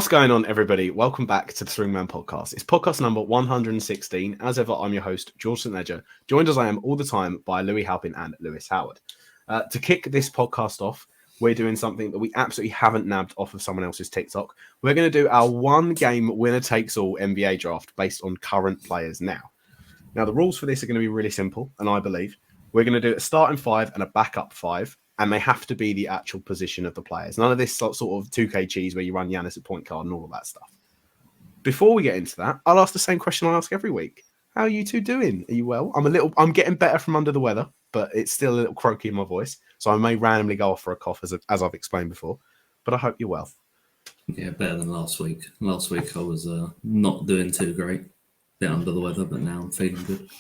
What's going on, everybody? Welcome back to the Swingman podcast. It's podcast number 116. As ever, I'm your host, George St. Ledger, joined as I am all the time by Louis Halpin and Lewis Howard. To kick this podcast off, we're doing something that we absolutely haven't nabbed off of someone else's TikTok. We're going to do our one-game winner-takes-all NBA draft based on current players now. Now, the rules for this are going to be really simple, and I believe we're going to do a starting five and a backup five, and they have to be the actual position of the players. None of this sort of 2K cheese where you run Giannis at point guard and all of that stuff. Before we get into that, I'll ask the same question I ask every week. How are you two doing? Are you well? I'm getting better from under the weather, but it's still a little croaky in my voice, so I may randomly go off for a cough, as I've explained before. But I hope you're well. Yeah, better than last week. Last week I was not doing too great. A bit under the weather, but now I'm feeling good.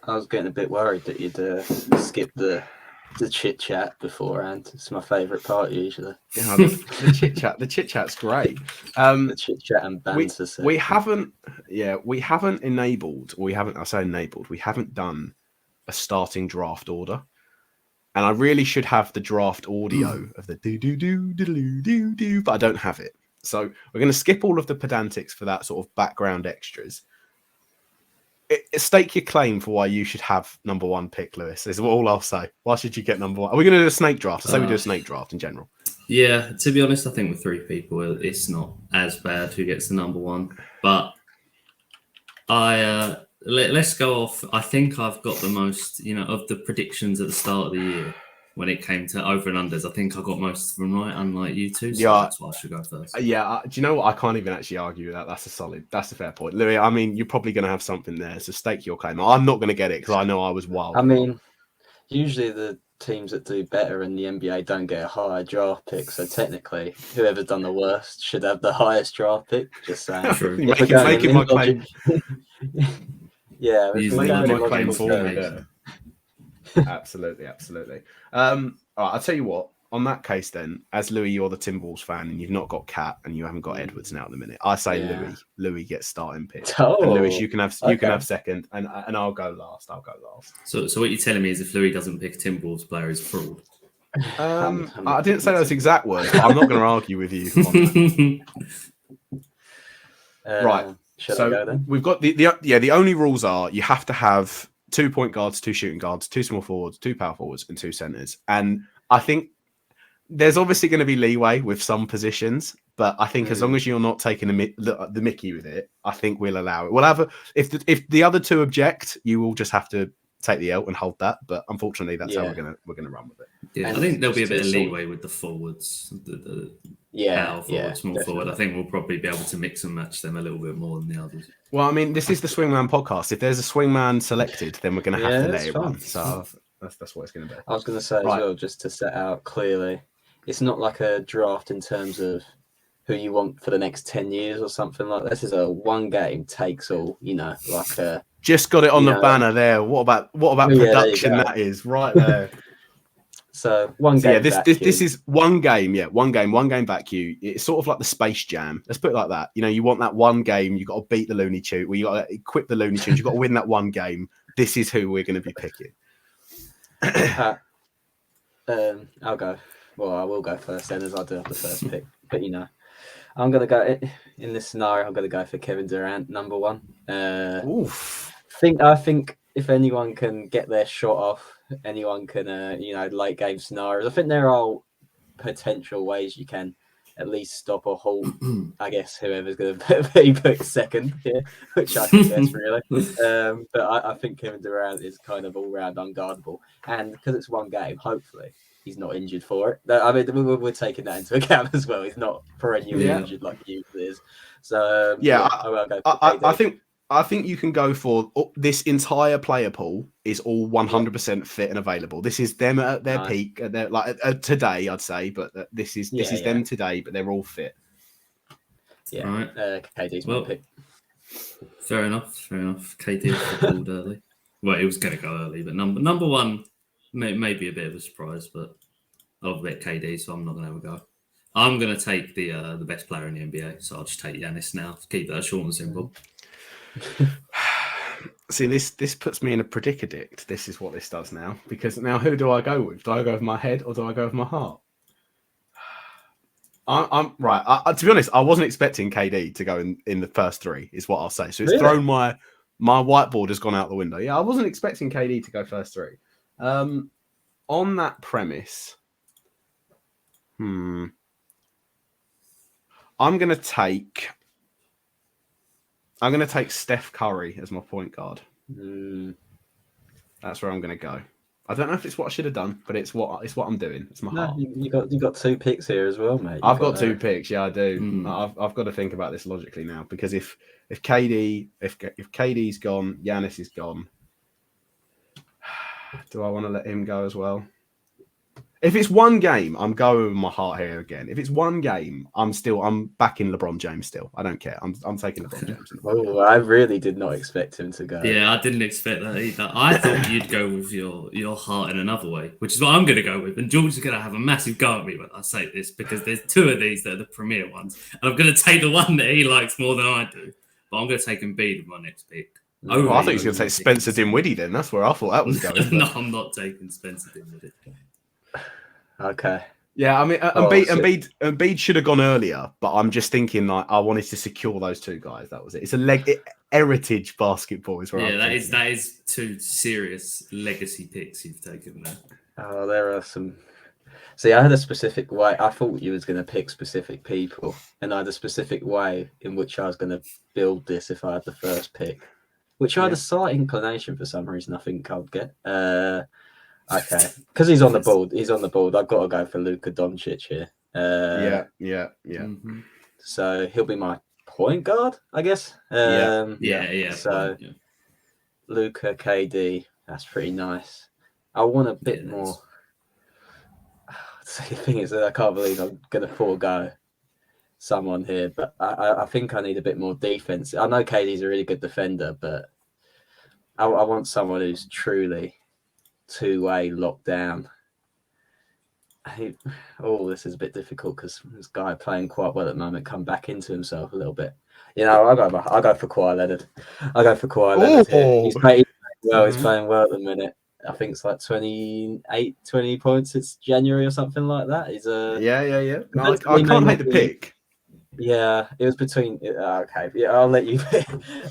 I was getting a bit worried that you'd skip the chit chat beforehand. It's my favourite part usually. Yeah, the chit chat's great. The chit chat and banter. We haven't done a starting draft order, and I really should have the draft audio of the do, but I don't have it. So we're going to skip all of the pedantics for that sort of background extras. Stake your claim for why you should have number one pick, Lewis. Is all I'll say. Why should you get number one? Are we going to do a snake draft? I say we do a snake draft in general. Yeah, to be honest, I think with three people, it's not as bad who gets the number one. But let's go off. I think I've got the most, of the predictions at the start of the year. When it came to over and unders, I think I got most of them right, unlike you two. So yeah, that's why I should go first. Yeah, do you know what? I can't even actually argue with that. That's a fair point. Louis, I mean, you're probably going to have something there, so stake your claim. I'm not going to get it because I know I was wild. I mean, usually the teams that do better in the NBA don't get a higher draft pick, so technically, whoever's done the worst should have the highest draft pick. Just saying. True. Making my claim. Yeah, making my claim forward. Absolutely. All right, I'll tell you what. On that case, then, as Louis, you're the Timberwolves fan, and you've not got Cat, and you haven't got Edwards now at the minute. I say Louis gets starting pick. And Louis, you can have second, and I'll go last. So what you're telling me is if Louis doesn't pick a Timberwolves player, he's fraud. I didn't say those exact words, but I'm not going to argue with you on that. Right. So I go, then? We've got the only rules are you have to have 2 point guards, 2 shooting guards, 2 small forwards, 2 power forwards, and 2 centers. And I think there's obviously going to be leeway with some positions, but I think as long as you're not taking the Mickey with it, I think we'll allow it. We'll have if the other two object, you will just have to take the L and hold that. But unfortunately, that's how we're gonna run with it. Yeah, I think there'll be a bit of leeway with the forwards, the power forward, small definitely. Forward. I think we'll probably be able to mix and match them a little bit more than the others. Well, I mean, this is the Swingman podcast. If there's a Swingman selected, then we're going to have to let it run. So that's what it's going to be. I was going to say as well, just to set out clearly, it's not like a draft in terms of who you want for the next 10 years or something like that. This is a one game takes all, like a... Just got it on the banner there. What about production? That is right there. So one game. Yeah, this is one game. Yeah, one game back you. It's sort of like the Space Jam. Let's put it like that. You want that one game. You got to beat the Looney Tunes. Well, you got to equip the Looney Tunes. You got to win that one game. This is who we're going to be picking. I'll go. Well, I will go first then, as I do have the first pick. But I'm going to go in this scenario. I'm going to go for Kevin Durant, number one. I think if anyone can get their shot off, anyone can, late game scenarios. I think there are potential ways you can at least stop or halt, I guess, whoever's going to be put second here, which I can guess really. But I think Kevin Durant is kind of all round unguardable. And because it's one game, hopefully he's not injured for it. I mean, we're taking that into account as well. He's not perennially injured like he usually is. So, I will go for I think you can go for this entire player pool is all 100% fit and available. This is them at their peak, at their, today, I'd say, but this is them today, but they're all fit. Yeah, right. KD's my pick. Fair enough. KD was called early. Well, it was going to go early, but number one may be a bit of a surprise, but I'll bet KD, so I'm not going to have a go. I'm going to take the best player in the NBA, so I'll just take Giannis now to keep that short and simple. See, this puts me in a predicadict. This is what this does now. Because now who do I go with? Do I go with my head or do I go with my heart? I'm right. To be honest, I wasn't expecting KD to go in the first three. Is what I'll say. So it's Really? thrown my whiteboard has gone out the window. Yeah, I wasn't expecting KD to go first three. On that premise, I'm gonna take Steph Curry as my point guard. That's where I'm gonna go. I don't know if it's what I should have done, but it's what I'm doing. It's my heart. You got 2 picks here as well, mate. I've got 2 picks. Yeah, I do. I've got to think about this logically now because if KD's gone, Giannis is gone. Do I want to let him go as well? If it's one game, I'm going with my heart here again. If it's one game, I'm backing LeBron James still. I don't care. I'm taking LeBron James. Oh, I really did not expect him to go. Yeah, I didn't expect that either. I thought you'd go with your heart in another way, which is what I'm going to go with. And George is going to have a massive go at me when I say this because there's 2 of these that are the premier ones. And I'm going to take the one that he likes more than I do. But I'm going to take Embiid with my next pick. Oh, I thought he was going to take Spencer Dinwiddie then. That's where I thought that was going. No, I'm not taking Spencer Dinwiddie. Okay. Yeah, I mean, Embiid should have gone earlier, but I'm just thinking like I wanted to secure those 2 guys. That was it. It's heritage basketball is where that is 2 serious legacy picks you've taken there. Oh, there are some. See, I had a specific way. I thought you was going to pick specific people, and I had a specific way in which I was going to build this if I had the first pick, which I had a slight inclination for some reason. I think I'd get. Okay, because he's on the board. I've got to go for Luka Doncic here. Yeah. Mm-hmm. So he'll be my point guard, I guess. Yeah. So Luka, KD, that's pretty nice. I want a bit more. See, the thing is that I can't believe I'm going to forego someone here, but I think I need a bit more defense. I know KD's a really good defender, but I want someone who's truly 2-way lockdown. This is a bit difficult because this guy playing quite well at the moment come back into himself a little bit. I'll go for Kawhi Leonard. Here. He's playing well. He's playing well at the minute. I think it's like 20 points. It's January or something like that. He's yeah. No, I can't hate the pick. Yeah, it was between. Okay, yeah, I'll let you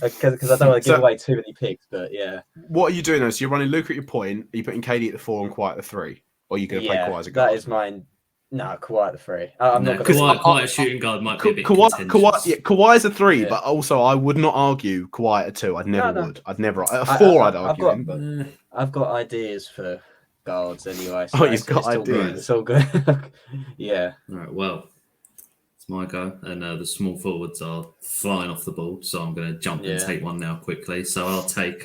because I don't want to give away too many picks. But yeah, what are you doing though? So you're running Luka at your point. Are you putting KD at the 4 and Kawhi at the 3? Or are you going to play Kawhi as a guard? That is mine. No, Kawhi at the 3. I'm not because Kawhi a shooting guard might be a bit Kawhi's a 3, but also I would not argue Kawhi at a 2. I'd never would. I'd never at a 4. I'd argue him. But I've got ideas for guards anyway. So you've got ideas. It's all good. Yeah. All right. Well, it's my go, and the small forwards are flying off the board, so I'm going to jump and take one now quickly. So I'll take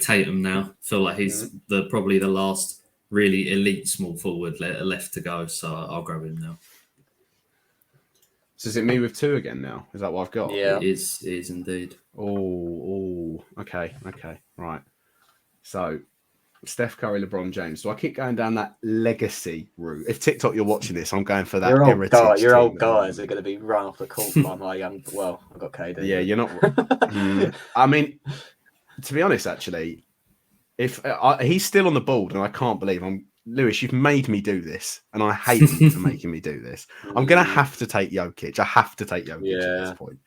Tatum now. Feel like he's probably the last really elite small forward left to go, so I'll grab him now. So is it me with 2 again now? Is that what I've got? Yeah, it is indeed. Oh, okay, right. So Steph Curry, LeBron James. Do I keep going down that legacy route? If TikTok, you're watching this, I'm going for that. Your old guys are going to be run off the court by my young. Well, I've got KD. Yeah, you're not. I mean, to be honest, actually. If he's still on the board, and I can't believe Lewis, you've made me do this, and I hate you for making me do this. I'm going to have to take Jokic. I have to take Jokic at this point.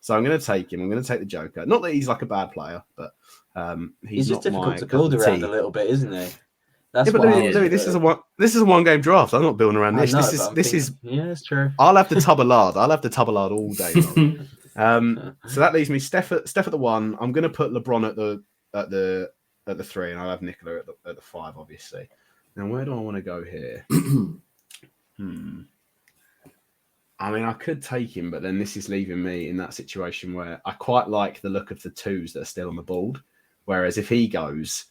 So I'm going to take him. I'm going to take the Joker. Not that he's like a bad player, but he's just not difficult to build around a little bit, isn't he? That's Louis, this is a 1-game draft. I'm not building around this. This is yeah, it's true. I'll have the Tubba Lard all day long. So that leaves me Steph at the 1. I'm going to put LeBron at the 3, and I'll have Nicola at the 5, obviously. Now, where do I want to go here? I mean, I could take him, but then this is leaving me in that situation where I quite like the look of the 2s that are still on the board. Whereas if he goes,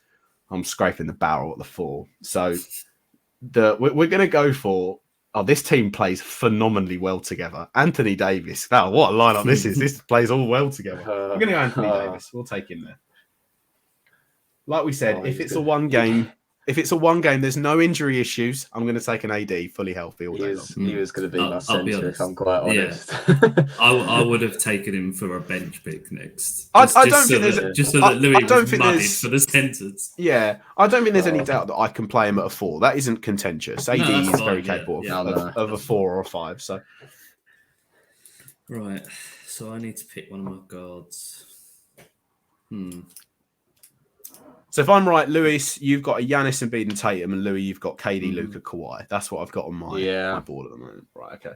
I'm scraping the barrel at the 4. So we're going to go for. Oh, this team plays phenomenally well together. Anthony Davis. Oh, what a lineup this is. This plays all well together. We're going to go Anthony Davis. We'll take him there. Like we said, if it's a 1 game, if it's a one game, there's no injury issues. I'm going to take an AD fully healthy all day long. He was going to be my I'll be centre, if honest. I'm quite honest. Yeah. I would have taken him for a bench pick next. Just so that Louis don't was think muddied there's- for the sentence. Yeah, I don't think there's any doubt that I can play him at a 4. That isn't contentious. AD that's is fine, very yeah. capable Yeah. of a 4 or a 5. So Right. So I need to pick one of my guards. So if I'm right, Lewis, you've got a Giannis, Embiid, and Tatum, and Louis, you've got KD, Mm-hmm. Luka, Kawhi. That's what I've got on my board at the moment. Right, okay.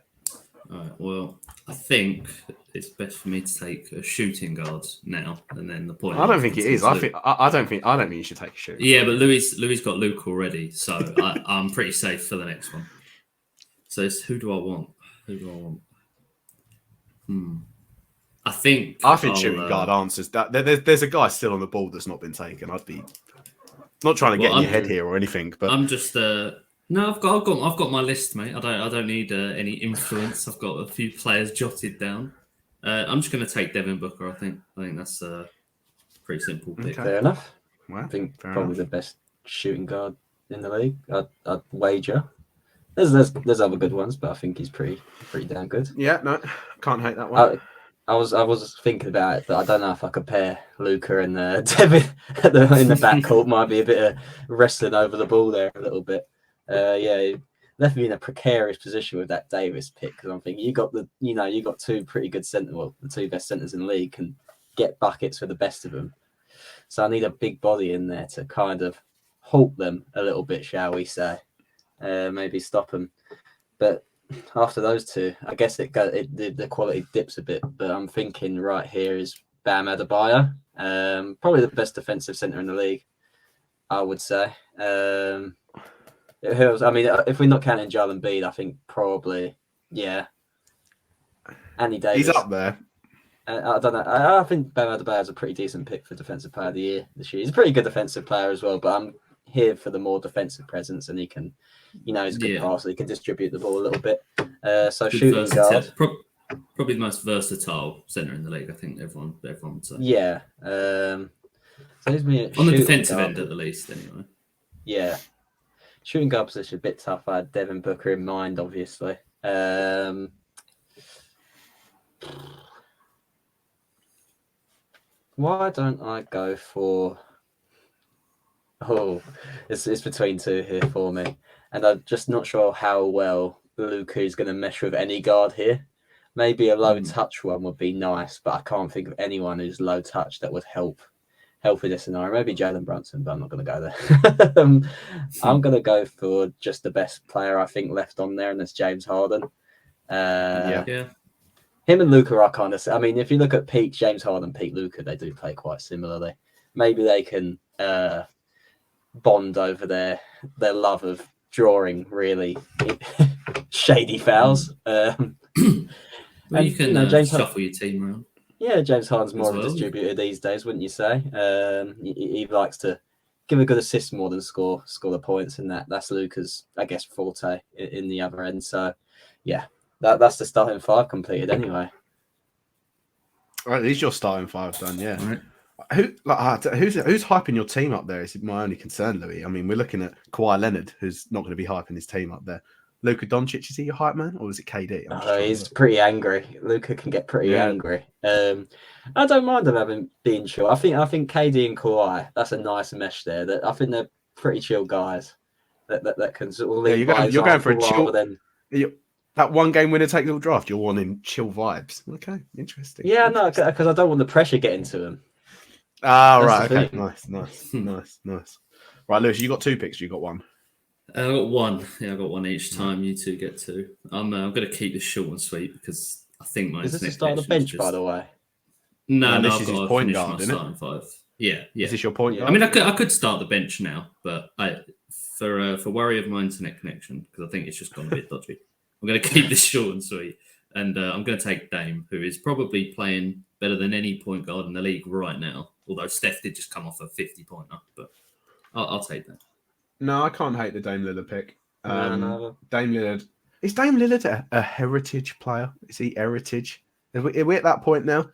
All right. Well, I think it's best for me to take a shooting guard now, and then the point. I don't think it is. I don't think you should take a shoot. Yeah, but Louis got Luke already, so I'm pretty safe for the next one. So it's who do I want? I think shooting guard answers that. There's a guy still on the board that's not been taken. I'd be not trying to get in your head here or anything, but I'm just no. I've got my list, mate. I don't need any influence. I've got a few players jotted down. I'm just going to take Devin Booker. I think that's a pretty simple pick. Okay. Fair enough. Well, I think fair probably enough. the best shooting guard in the league. I'd wager. There's other good ones, but I think he's pretty damn good. Yeah, no, can't hate that one. I was thinking about it, but I don't know if I could pair Luca and Devin in the backcourt. Might be a bit of wrestling over the ball there a little bit. He left me in a precarious position with that Davis pick, because I'm thinking you got two pretty good centers, well, the two best centers in the league can get buckets for the best of them. So I need a big body in there to kind of halt them a little bit, shall we say? Maybe stop them. But after those two, I guess the quality dips a bit. But I'm thinking right here is Bam Adebayo, probably the best defensive center in the league, I would say. Who else? I mean, if we're not counting Joel Embiid, I think probably Andy Davis. He's up there. I don't know. I think Bam Adebayo is a pretty decent pick for Defensive Player of the Year this year. He's a pretty good defensive player as well, but I'm here for the more defensive presence, and he can, he's a good passer. He can distribute the ball a little bit. So good shooting guard, probably the most versatile center in the league. I think everyone would say. Yeah. So here's me on the defensive end at the least, anyway. Yeah. Shooting guard position a bit tough. I had Devin Booker in mind, obviously. Why don't I go for? Oh, it's between two here for me, and I'm just not sure how well Luka is going to mesh with any guard here. Maybe a low touch one would be nice, but I can't think of anyone who's low touch that would help in this scenario. Maybe Jalen Brunson, but I'm not going to go there. I'm going to go for just the best player I think left on there, and that's James Harden. Him and Luka are kind of. I mean, if you look at peak James Harden, peak Luka, they do play quite similarly. Maybe they can bond over their love of drawing really shady fouls. You can James shuffle your team around. Yeah, James Harden's more of a distributor these days, wouldn't you say? He likes to give a good assist more than score the points, and that's Luka's, I guess, forte in the other end. So, yeah, that's the starting five completed anyway. All right, at least your starting five done, yeah. Right. Who's hyping your team up there is my only concern, Louis. I mean, we're looking at Kawhi Leonard, who's not going to be hyping his team up there. Luka Doncic, is he your hype man, or is it KD? He's pretty angry. Luka can get pretty angry. I don't mind them being chill. I think KD and Kawhi, that's a nice mesh there. I think they're pretty chill guys that can sort of lead you're going for a chill. Than... That one game winner take little draft. You're wanting chill vibes. Okay, interesting. Yeah, no, because I don't want the pressure getting to them. Right. Okay. Nice. Right, Lewis, you got two picks. You got one. I got one. Yeah, I got one each time. You two get two. I'm going to keep this short and sweet because I think my. Is this the start of the bench, by the way? No, this is his point guard, isn't it? Five. Yeah. Is this your point guard? I mean, I could start the bench now, but for worry of my internet connection, because I think it's just gone a bit dodgy. I'm going to keep this short and sweet, and I'm going to take Dame, who is probably playing better than any point guard in the league right now. Although Steph did just come off a 50-pointer, but I'll take that. No, I can't hate the Dame Lillard pick. No. Dame Lillard. Is Dame Lillard a heritage player? Is he heritage? Are we at that point now?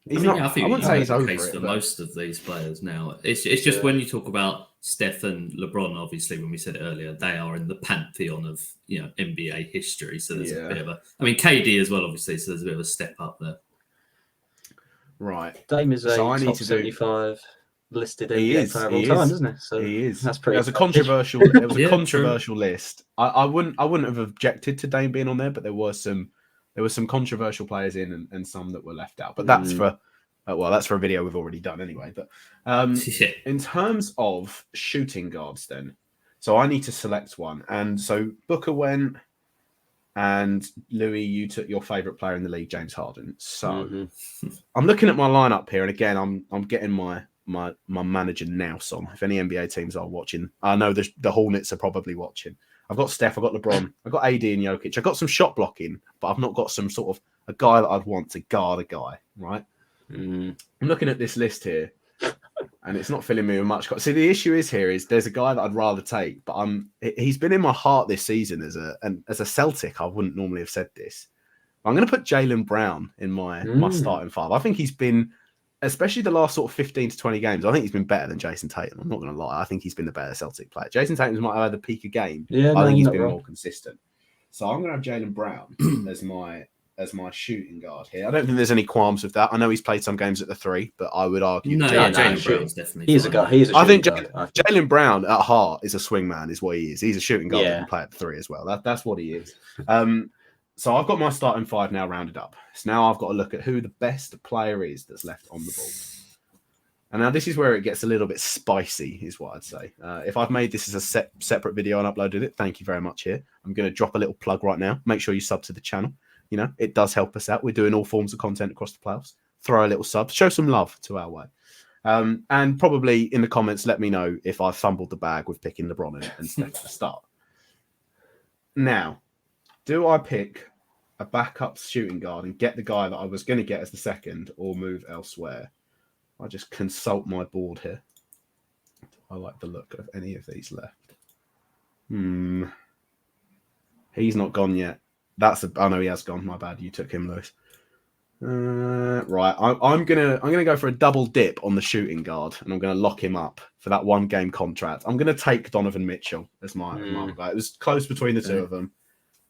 He's I not. I think I wouldn't you say make he's the over case it. for But most of these players now. It's just when you talk about Steph and LeBron, obviously, when we said it earlier, they are in the pantheon of NBA history. So there's a bit of I mean, KD as well, obviously. So there's a bit of a step up there. right. Dame is a So I need top to 75 listed He NBA is. player of He all time, is. isn't it? So He is. that's pretty. It was a controversial. It was a Yeah, controversial list. I wouldn't have objected to Dame being on there, but there were some controversial players in and some that were left out. But that's for that's for a video we've already done anyway. But in terms of shooting guards, then, so I need to select one, and so Booker went, and Louis, you took your favorite player in the league, James Harden. So I'm looking at my lineup here, and again, I'm getting my manager nous on. If any NBA teams are watching, I know the Hornets are probably watching. I've got Steph, I've got LeBron, I've got AD and Jokic. I've got some shot blocking, but I've not got some sort of a guy that I'd want to guard a guy, right? I'm looking at this list here, and it's not filling me with much. See, the issue is there's a guy that I'd rather take, but he's been in my heart this season as a Celtic. I wouldn't normally have said this. I'm going to put Jaylen Brown in my starting five. I think he's been, especially the last sort of 15 to 20 games, I think he's been better than Jason Tatum. I'm not going to lie. I think he's been the better Celtic player. Jason Tatum might have had the peak a game. Yeah, I think he's been wrong. more consistent. So I'm going to have Jaylen Brown as my shooting guard here. I don't think there's any qualms with that. I know he's played some games at the 3, but I would argue. Jaylen Brown's definitely. He's a guy. He's a I think Jaylen Brown at heart is a swingman, is what he is. He's a shooting guard that Yeah. can play at the 3 as well. That's what he is. So I've got my starting 5 now rounded up. So now I've got to look at who the best player is that's left on the ball. And now this is where it gets a little bit spicy, is what I'd say. If I've made this as a separate video and uploaded it, thank you very much here. I'm going to drop a little plug right now. Make sure you sub to the channel. You know, it does help us out. We're doing all forms of content across the playoffs. Throw a little sub. Show some love to our way. And probably in the comments, let me know if I fumbled the bag with picking LeBron and Steph at the start. Now, do I pick a backup shooting guard and get the guy that I was going to get as the second, or move elsewhere? I just consult my board here. I like the look of any of these left. He's not gone yet. Oh no, he has gone. My bad. You took him, Lewis. Right. I'm gonna go for a double dip on the shooting guard, and I'm gonna lock him up for that 1 game contract. I'm gonna take Donovan Mitchell as my guy. It was close between the two of them,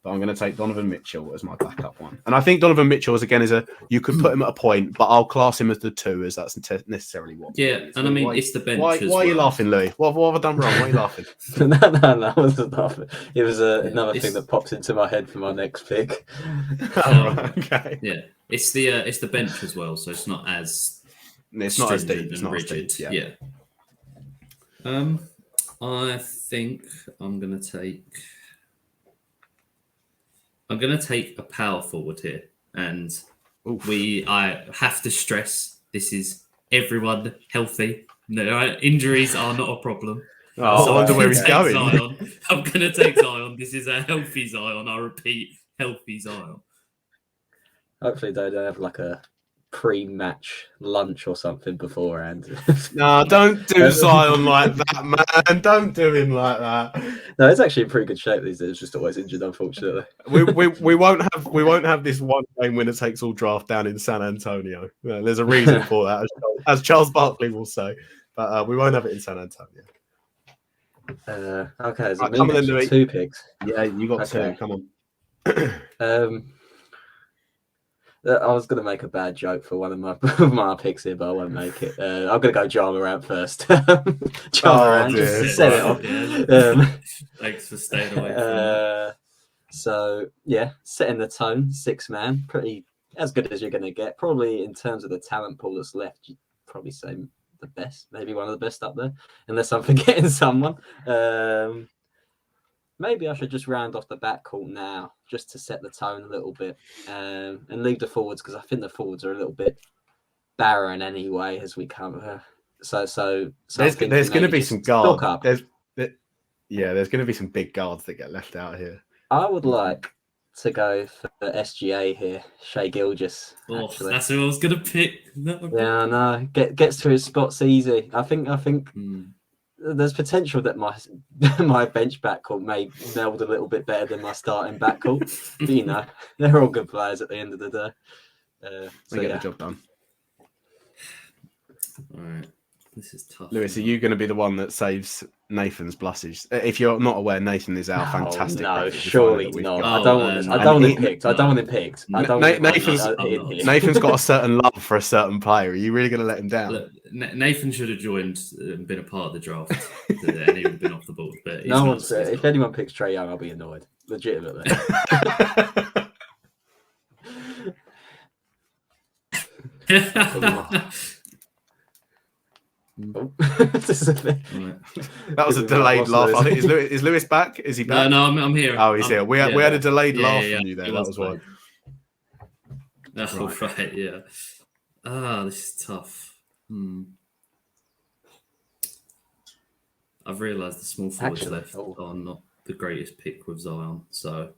but I'm gonna take Donovan Mitchell as my backup one. And I think Donovan Mitchell you could put him at a point, but I'll class him as the 2, as that's necessarily what. Yeah, and I mean it's the bench. Why are you laughing, Louis? What have I done wrong? Why are you laughing? No, I wasn't laughing. It was another thing that pops into my head for my next pick. Okay. Yeah, it's the bench as well, so it's not as deep. It's not rigid. as deep. Yeah. I think I'm gonna take a power forward here, and I have to stress this is everyone healthy. No, injuries are not a problem. Oh, so I wonder where he's going. Zion. I'm going to take Zion. This is a healthy Zion. I repeat, healthy Zion. Hopefully they don't have like a pre-match lunch or something beforehand. No, don't do Zion like that, man. Don't do him like that. No, it's actually in pretty good shape these days. It's just always injured, unfortunately. We won't have this 1 game winner takes all draft down in San Antonio. Yeah, there's a reason for that, as Charles Barkley will say. But we won't have it in San Antonio. Okay, so me 2 picks. Yeah, you got 2. Come on. I was going to make a bad joke for one of my picks here, but I won't make it. I'm going to go Ja Morant first. Just set it off. Thanks for staying away from that. So, yeah, setting the tone, 6-man, pretty as good as you're going to get. Probably in terms of the talent pool that's left, you'd probably say the best, maybe one of the best up there, unless I'm forgetting someone. Maybe I should just round off the backcourt now, just to set the tone a little bit, and leave the forwards, because I think the forwards are a little bit barren anyway as we come. So there's going to be some guards. There's going to be some big guards that get left out here. I would like to go for SGA here, Shai Gilgeous. That's who I was going to pick. Yeah, I know. Gets to his spots easy. I think. There's potential that my bench backcourt may meld a little bit better than my starting backcourt. But, they're all good players at the end of the day. They get the job done. All right. This is tough. Lewis, are you going to be the one that saves Nathan's blushes? If you're not aware, Nathan is our fantastic. No, graphic designer surely that we've not. got. I don't want this. I don't want him picked. I don't want him picked. I don't want him Nathan's got a certain love for a certain player. Are you really going to let him down? Look, Nathan should have joined and been a part of the draft, and he would have been off the board. But no one's. If anyone picks Trae Young, I'll be annoyed. Legitimately. Oh. That was a delayed laugh. I think is Lewis back? Is he back? No, I'm here. Oh, he's here. We had a delayed laugh from you there. That was why. That's right. Yeah. This is tough. I've realised the small forwards left are not the greatest pick with Zion, so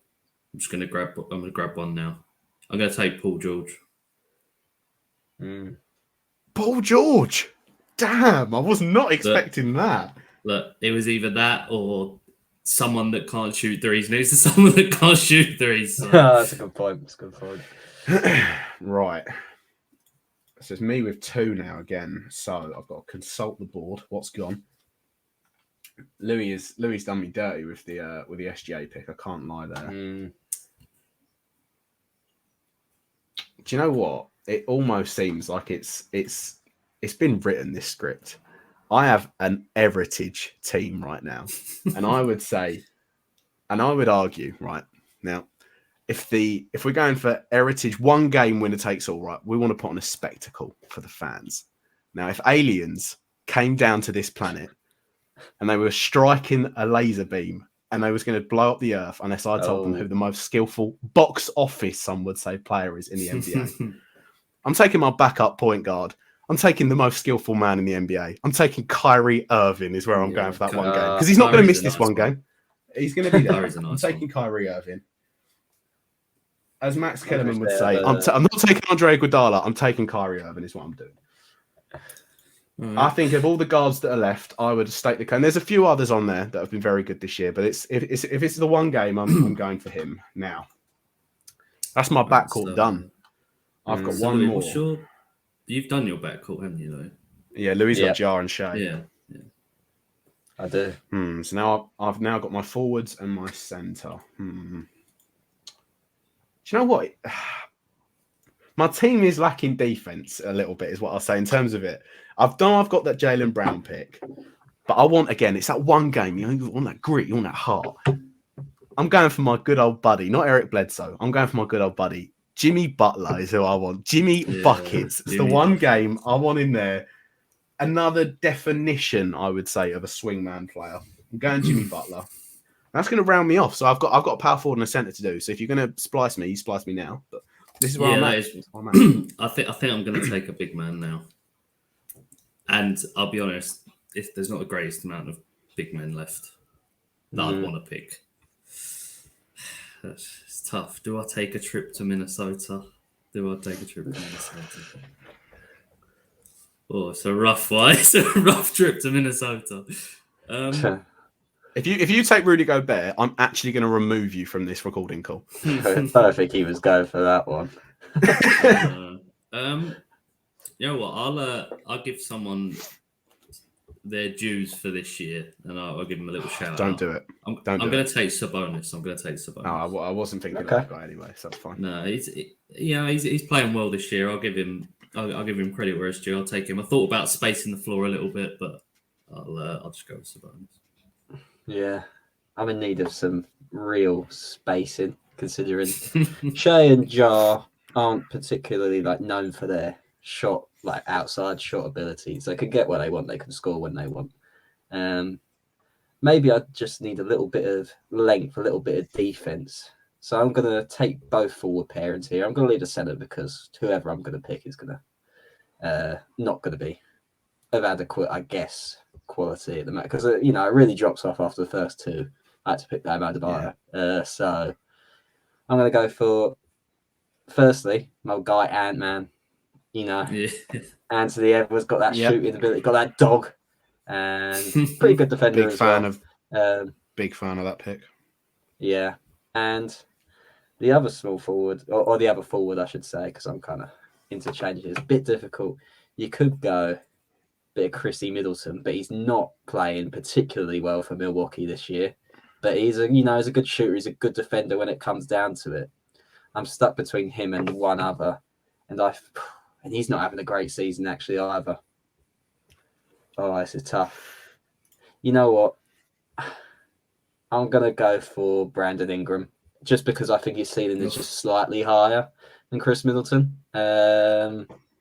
I'm just going to grab. I'm going to grab one now. I'm going to take Paul George. Paul George. Damn, I was not expecting that. Look, it was either that or someone that can't shoot threes next to someone that can't shoot threes. So. That's a good point. That's a good point. Right. So it's me with 2 now again. So I've got to consult the board. What's gone? Louis done me dirty with the SGA pick. I can't lie there. Do you know what? It almost seems like it's been written, this script. I have an heritage team right now. And I would say, and I would argue, right now, if we're going for heritage, one game winner takes all, right, we want to put on a spectacle for the fans. Now, if aliens came down to this planet and they were striking a laser beam and they was going to blow up the earth unless I told them who the most skillful box office, some would say, player is in the NBA. I'm taking my backup point guard. I'm taking the most skillful man in the NBA. I'm taking Kyrie Irving is where I'm going for that one game. Because he's not going to miss this one game. He's going to be there. I'm taking Kyrie Irving. As Max Kellerman would say, I'm not taking Andre Iguodala. I'm taking Kyrie Irving is what I'm doing. I think of all the guards that are left, I would stake the claim. There's a few others on there that have been very good this year, but if it's the one game, I'm going for him now. That's my backcourt done. I've got one more. You've done your backcourt, haven't you, though? Yeah, Louis got Jar and Shea. Yeah. I do. So now I've now got my forwards and my centre. Do you know what? My team is lacking defense a little bit, is what I'll say in terms of it. I've got that Jaylen Brown pick, but I want, again, it's that one game. You want that grit, you want that heart. I'm going for my good old buddy, not Eric Bledsoe. I'm going for my good old buddy. Jimmy Butler is who I want. Jimmy Buckets. It's the one game I want in there. Another definition, I would say, of a swingman player. I'm going Jimmy Butler. That's going to round me off. So I've got a power forward and a centre to do. So if you're going to splice me, you splice me now. But this is where I'm at. I think I'm going to take a big man now. And I'll be honest, if there's not the greatest amount of big men left that I'd want to pick. It's tough. Do I take a trip to Minnesota? Oh, it's a rough one. It's a rough trip to Minnesota. If you take Rudy Gobert, I'm actually going to remove you from this recording call. I think he was going for that one. You know what? I'll give someone their dues for this year, and I'll give them a little shout out. Don't do it. I'm going to take Sabonis. Oh, I wasn't thinking of that guy anyway, so that's fine. No, he's playing well this year. I'll give him credit where it's due. I'll take him. I thought about spacing the floor a little bit, but I'll just go with Sabonis. Yeah, I'm in need of some real spacing, considering Shea and Jar aren't particularly known for their shot, outside shot abilities. They can get what they want. They can score when they want. Maybe I just need a little bit of length, a little bit of defense. So I'm going to take both forward pairings here. I'm going to lead a centre because whoever I'm going to pick is going to not going to be of adequate, I guess, quality at the moment. Because, it really drops off after the first two. I had to pick Bam Adebayo. So I'm going to go for, firstly, my guy Ant-Man. Anthony Edwards got that shooting ability, got that dog, and pretty good defender. Big fan of that pick. Yeah, and the other small forward, or the other forward, I should say, because I'm kind of interchanging. It's a bit difficult. You could go bit of Chrissy Middleton, but he's not playing particularly well for Milwaukee this year. But he's a good shooter. He's a good defender when it comes down to it. I'm stuck between him and one other, and he's not having a great season actually either. Oh, this is tough. You know what? I'm gonna go for Brandon Ingram just because I think his ceiling is just slightly higher than Chris Middleton.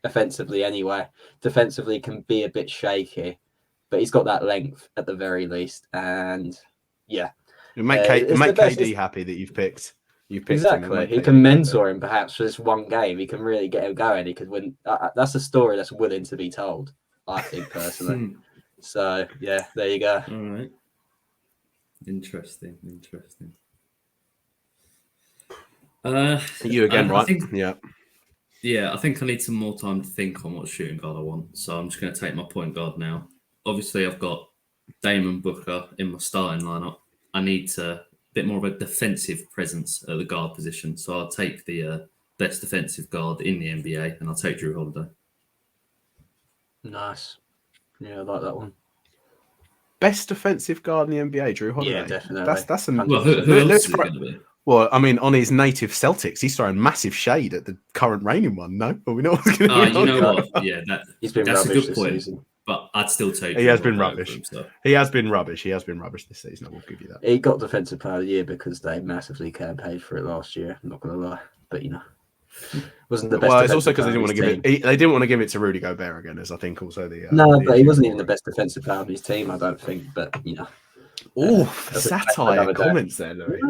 Offensively, anyway. Defensively, he can be a bit shaky, but he's got that length at the very least. And yeah, it make KD happy that you've picked. Exactly. He can mentor him perhaps for this one game. He can really get him going. He could win. That's a story that's willing to be told, I think, personally. So, yeah, there you go. All right. Interesting. You again, right? Yeah, I think I need some more time to think on what shooting guard I want. So I'm just going to take my point guard now. Obviously, I've got Damon Booker in my starting lineup. I need a bit more of a defensive presence at the guard position. So I'll take the best defensive guard in the NBA, and I'll take Drew Holiday. Nice. Yeah, I like that one. Best defensive guard in the NBA, Drew Holiday. Yeah, definitely. That's a well, who else is it going to be? Well, I mean, on his native Celtics, he's throwing massive shade at the current reigning one. No, but we know what's going to be. You know what? Yeah, that's a good point. Season. But I'd still take. He has been rubbish. He has been rubbish. He has been rubbish this season. I will give you that. He got Defensive Player of the Year because they massively campaigned for it last year. I'm not going to lie, but wasn't the best. Well, it's also because they didn't want to give it. They didn't want to give it to Rudy Gobert again, as I think also the. But he wasn't even the best defensive player of his team. I don't think. But satire comments there, Louis.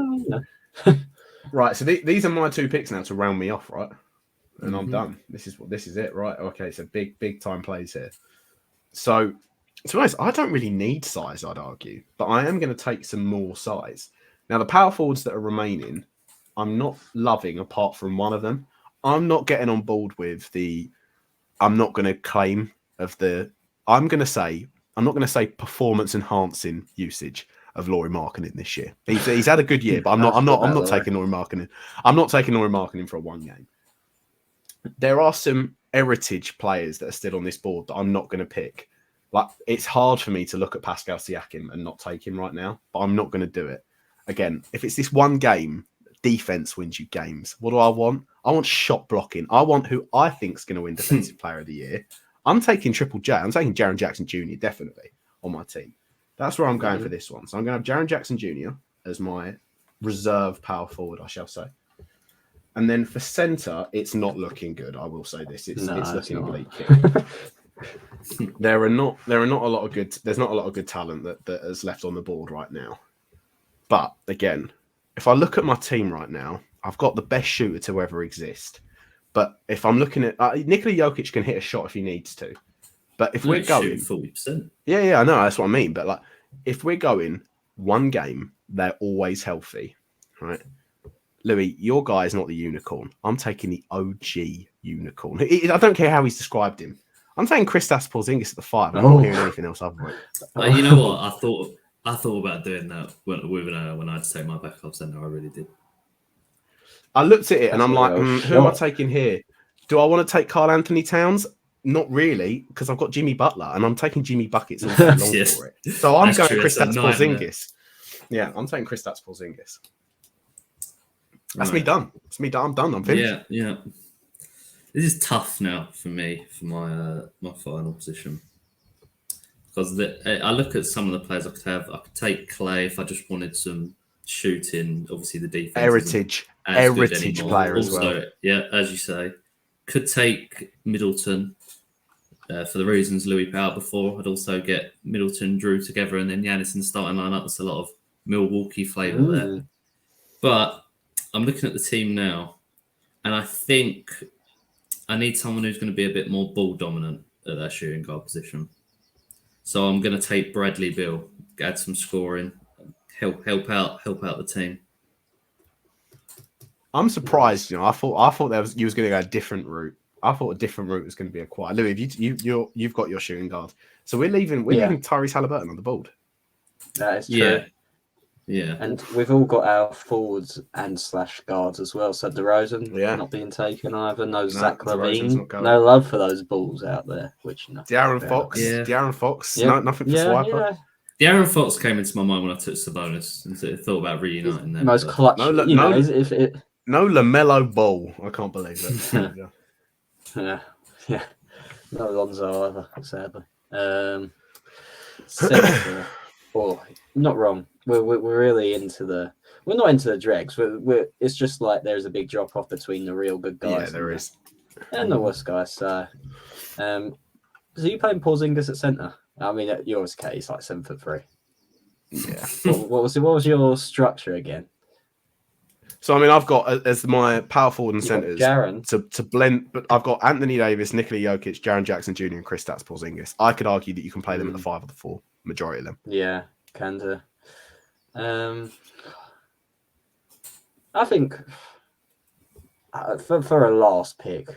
Right, so these are my two picks now to round me off, right? And I'm done. This is it, right? Okay, so big time plays here. So, to be honest, I don't really need size, I'd argue, but I am going to take some more size. Now, the power forwards that are remaining, I'm not loving apart from one of them. I'm not getting on board with I'm not going to claim of I'm not going to say performance enhancing usage of Lauri Markkanen this year. He's had a good year, but I'm not taking Lauri Markkanen. I'm not taking Lauri Markkanen for a one game. There are some heritage players that are still on this board that I'm not going to pick. Like, it's hard for me to look at Pascal Siakam and not take him right now, but I'm not going to do it. Again, if it's this one game, defense wins you games. What do I want? I want shot blocking. I want who I think is going to win Defensive Player of the Year. I'm taking Triple J. I'm taking Jaren Jackson Jr. definitely on my team. That's where I'm going for this one. So I'm going to have Jaren Jackson Jr. as my reserve power forward, I shall say. And then for centre, it's not looking good. I will say this: it's looking bleak. There's not a lot of good talent that is left on the board right now. But again, if I look at my team right now, I've got the best shooter to ever exist. But if I'm looking at Nikola Jokic can hit a shot if he needs to. But if we're going 40%, yeah, I know that's what I mean. But like, if we're going one game, they're always healthy, right? Louis, your guy is not the unicorn. I'm taking the OG unicorn. I don't care how he's described him. I'm taking Kristaps Porzingis at the 5. I'm not hearing anything else other than it. You know what? I thought about doing that when I had to take my backups, and I really did. I looked at it and I'm like, who am I taking here? Do I want to take Karl Anthony Towns? Not really, because I've got Jimmy Butler and I'm taking Jimmy Buckets all day long for it. So I'm going Kristaps Porzingis. Yeah, I'm taking Kristaps Porzingis. That's me done. It's me done. I'm done. I'm finished. Yeah. This is tough now for me for my final position, because I look at some of the players I could have. I could take Clay if I just wanted some shooting. Obviously, the defense heritage player as well. Yeah, as you say, could take Middleton for the reasons Louis put out before. I'd also get Middleton, Drew together, and then Giannis in the starting lineup. That's a lot of Milwaukee flavour there. But I'm looking at the team now, and I think I need someone who's going to be a bit more ball dominant at that shooting guard position. So I'm going to take Bradley Beal, add some scoring, help out the team. I'm surprised. I thought you was going to go a different route. I thought a different route was going to be acquired. Louis, you've got your shooting guard, so we're leaving Tyrese Halliburton on the board. That is true. Yeah. Yeah. And we've all got our forwards and / guards as well. So DeRozan not being taken either. No Zach LaVine. No love for those balls out there. Which De'Aaron Fox. Yeah. De'Aaron Fox. Yep. No, nothing for Swiper. De'Aaron Fox came into my mind when I took Sabonis and thought about reuniting them. Most clutch. No LaMelo Ball. I can't believe it. Yeah. No Lonzo either, sadly. Center. Not wrong. We're really into the. We're not into the dregs. It's just like there's a big drop off between the real good guys. Yeah, there is. And the worst guys. So, you playing Porzingis at center? I mean, yours case like 7'3". Yeah. What was your structure again? So I mean, I've got as my power forward and centers to blend, but I've got Anthony Davis, Nikola Jokic, Jaren Jackson Jr., and Kristaps Porzingis. I could argue that you can play them at the 5 or the 4, majority of them. Yeah, can do. I think for a last pick,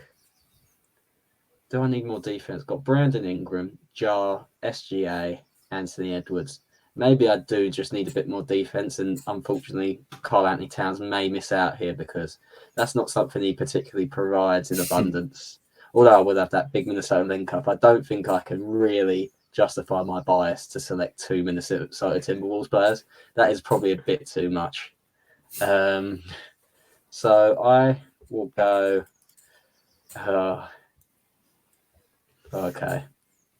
do I need more defense? Got Brandon Ingram, Jar, SGA, Anthony Edwards. Maybe I do just need a bit more defense, and unfortunately, Karl Anthony Towns may miss out here because that's not something he particularly provides in abundance. Although I would have that big Minnesota link-up, I don't think I can really justify my bias to select 2 Minnesota Timberwolves players. That is probably a bit too much. So I will go... okay.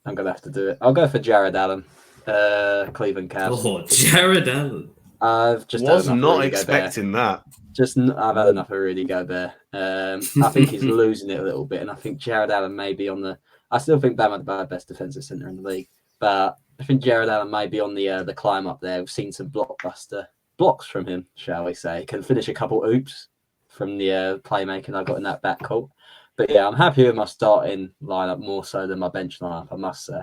I'm going to have to do it. I'll go for Jared Allen. Cleveland Cavs. Oh, Jared Allen. I've just was not expecting that. I've had enough of Rudy Gobert. I think he's losing it a little bit, and I think Jared Allen may be on the. I still think Bam Adebayo best defensive center in the league, but I think Jared Allen may be on the climb up there. We've seen some blockbuster blocks from him, shall we say? Can finish a couple oops from the playmaking I got in that backcourt. But yeah, I'm happy with my starting lineup more so than my bench lineup, I must say.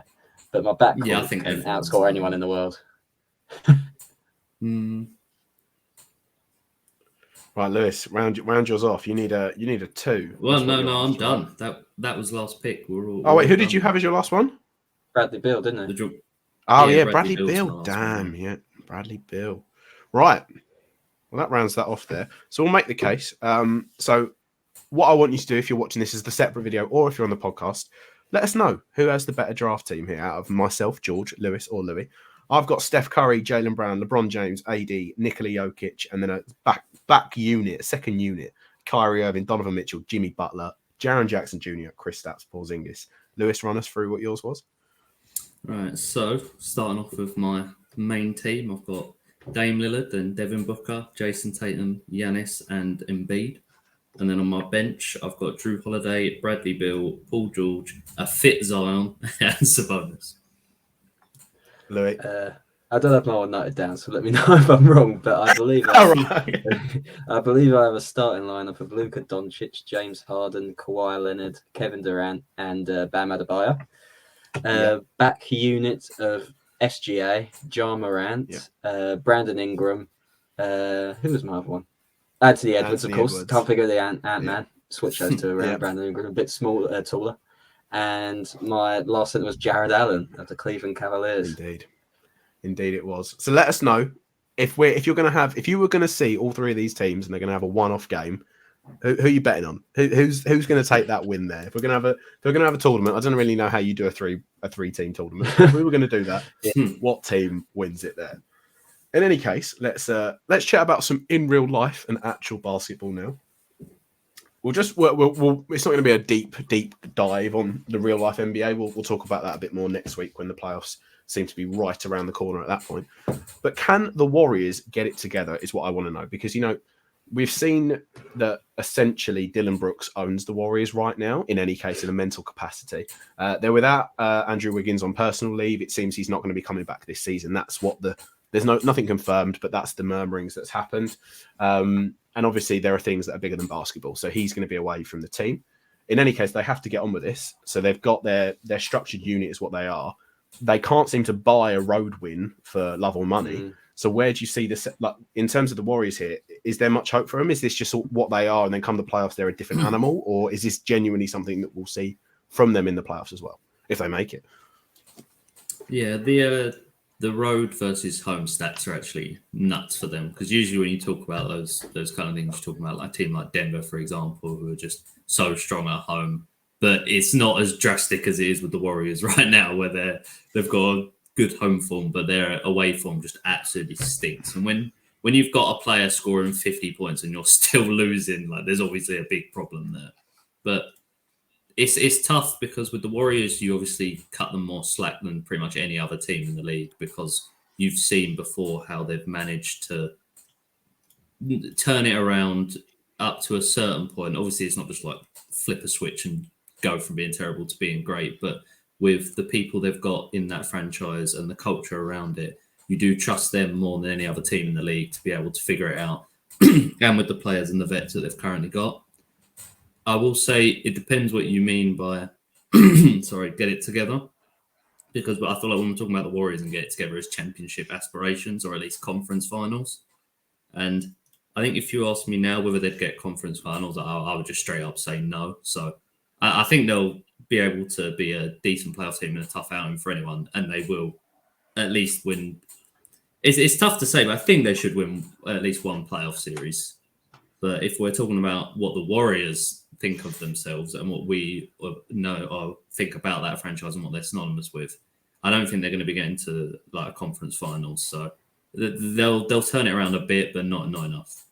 But my backcourt can outscore anyone in the world. Right, Lewis, round yours off. You need a 2. Well, no, I'm done. That was last pick. Wait, who did you have as your last one? Bradley Beal, didn't it? Bradley Beal. Damn, yeah, Bradley Beal. Right. Well, that rounds that off there. So we'll make the case. So what I want you to do, if you're watching this as the separate video, or if you're on the podcast, let us know who has the better draft team here out of myself, George, Lewis, or Louis. I've got Steph Curry, Jaylen Brown, LeBron James, AD, Nikola Jokic, and then a second unit, Kyrie Irving, Donovan Mitchell, Jimmy Butler, Jaren Jackson Jr., Kristaps Porzingis. Lewis, run us through what yours was. Right, so starting off with my main team, I've got Dame Lillard and Devin Booker, Jason Tatum, Giannis, and Embiid. And then on my bench, I've got Drew Holiday, Bradley Beal, Paul George, a fit Zion, and Sabonis. Louis? I don't have my one noted down, so let me know if I'm wrong. But I believe I believe I have a starting lineup of Luka Doncic, James Harden, Kawhi Leonard, Kevin Durant, and Bam Adebayo. Back unit of SGA, Ja Morant, Brandon Ingram. Who was my other one? Anthony Edwards, of course. Can't figure the Ant-Man. Yeah. Switch those two around. Brandon Ingram, a bit smaller, taller. And my last center was Jared Allen of the Cleveland Cavaliers. Indeed it was. So let us know if you were going to see all 3 of these teams and they're going to have a one-off game, who are you betting on? Who's going to take that win there? If we're going to have a tournament, I don't really know how you do a 3-team tournament. If we were going to do that, what team wins it there? In any case, let's chat about some in real life and actual basketball now. It's not going to be a deep dive on the real life NBA. We'll talk about that a bit more next week when the playoffs seem to be right around the corner at that point. But can the Warriors get it together is what I want to know, because we've seen that essentially Dylan Brooks owns the Warriors right now, in any case, in a mental capacity. They're without Andrew Wiggins on personal leave. It seems he's not going to be coming back this season. That's what there's nothing confirmed, but that's the murmurings that's happened. And obviously there are things that are bigger than basketball. So he's going to be away from the team. In any case, they have to get on with this. So they've got their structured unit is what they are. They can't seem to buy a road win for love or money. So where do you see this, like, in terms of the Warriors here? Is there much hope for them? Is this just what they are, and then come the playoffs, they're a different animal? Or is this genuinely something that we'll see from them in the playoffs as well, if they make it? Yeah, the the road versus home stats are actually nuts for them, because usually when you talk about those kind of things, you're talking about like a team like Denver, for example, who are just so strong at home. But it's not as drastic as it is with the Warriors right now, where they've got a good home form, but their away form just absolutely stinks. And when you've got a player scoring 50 points and you're still losing, like there's obviously a big problem there. But it's tough because with the Warriors, you obviously cut them more slack than pretty much any other team in the league, because you've seen before how they've managed to turn it around up to a certain point. Obviously, it's not just like flip a switch and go from being terrible to being great, but with the people they've got in that franchise and the culture around it, you do trust them more than any other team in the league to be able to figure it out. And with the players and the vets that they've currently got, I will say it depends what you mean by get it together. Because I feel like when we're talking about the Warriors and get it together as championship aspirations, or at least conference finals. And I think if you ask me now whether they'd get conference finals, I would just straight up say no. So I think they'll be able to be a decent playoff team and a tough outing for anyone, and they will at least win. It's tough to say, but I think they should win at least one playoff series. But if we're talking about what the Warriors think of themselves and what we know or think about that franchise and what they're synonymous with, I don't think they're going to be getting to like a conference finals. So they'll turn it around a bit, but not enough.